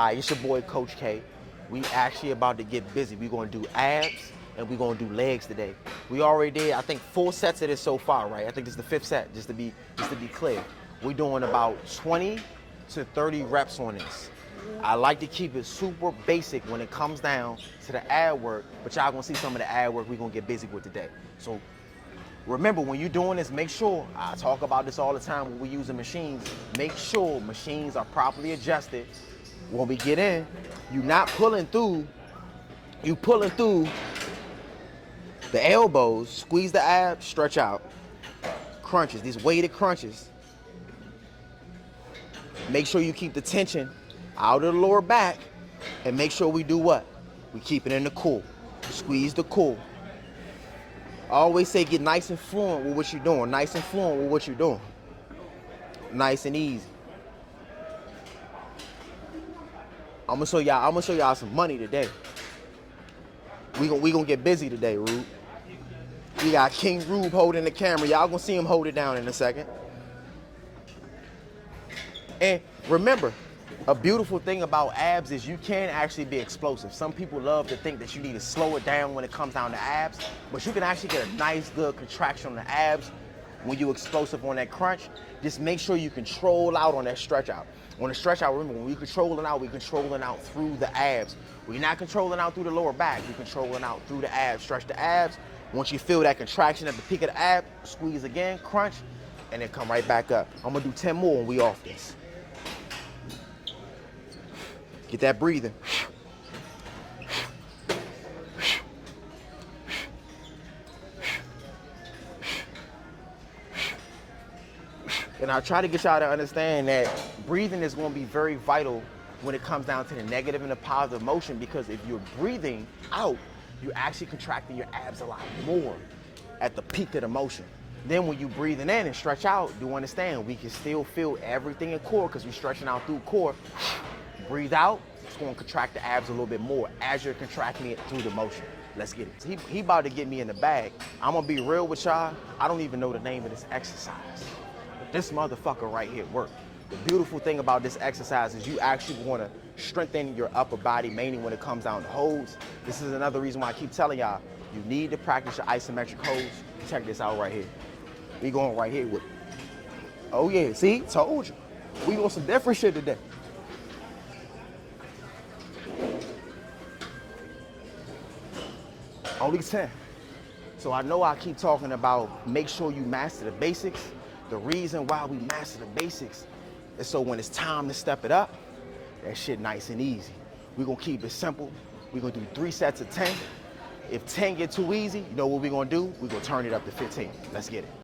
All right, it's your boy Coach K. We actually about to get busy. We're gonna do abs and we're gonna do legs today. We already did, I think, 4 sets of this so far, right? I think this is the 5th set, just to be clear. We're doing about 20 to 30 reps on this. I like to keep it super basic when it comes down to the ab work, but y'all gonna see some of the ab work we're gonna get busy with today. So remember, when you're doing this, make sure, I talk about this all the time when we're using machines, make sure machines are properly adjusted. When we get in, you're not pulling through, you pulling through the elbows, squeeze the abs, stretch out. Crunches, these weighted crunches. Make sure you keep the tension out of the lower back and make sure we do what? We keep it in the core. Squeeze the core. I always say get nice and fluent with what you're doing. Nice and fluent with what you're doing. Nice and easy. I'm gonna show y'all some money today. We gonna get busy today, Rube. We got King Rube holding the camera. Y'all gonna see him hold it down in a second. And remember, a beautiful thing about abs is you can actually be explosive. Some people love to think that you need to slow it down when it comes down to abs, but you can actually get a nice, good contraction on the abs when you're explosive on that crunch. Just make sure you control out on that stretch out. On the stretch out, remember, when we're controlling out through the abs. We're not controlling out through the lower back. We're controlling out through the abs. Stretch the abs. Once you feel that contraction at the peak of the ab, squeeze again, crunch, and then come right back up. I'm gonna do 10 more when we off this. Get that breathing. And I try to get y'all to understand that breathing is going to be very vital when it comes down to the negative and the positive motion, because if you're breathing out, you're actually contracting your abs a lot more at the peak of the motion. Then when you're breathing in and stretch out, do understand we can still feel everything in core because we're stretching out through core. Breathe out, it's going to contract the abs a little bit more as you're contracting it through the motion. Let's get it. He about to get me in the bag. I'm going to be real with y'all. I don't even know the name of this exercise. This motherfucker right here worked. The beautiful thing about this exercise is you actually want to strengthen your upper body, mainly when it comes down to holds. This is another reason why I keep telling y'all, you need to practice your isometric holds. Check this out right here. We going right here with, oh yeah, see, told you. We on some different shit today. Only 10. So I know I keep talking about make sure you master the basics. The reason why we master the basics is so when it's time to step it up, that shit nice and easy. We're gonna keep it simple. We're gonna do 3 sets of 10. If 10 get too easy, you know what we're gonna do? We're gonna turn it up to 15. Let's get it.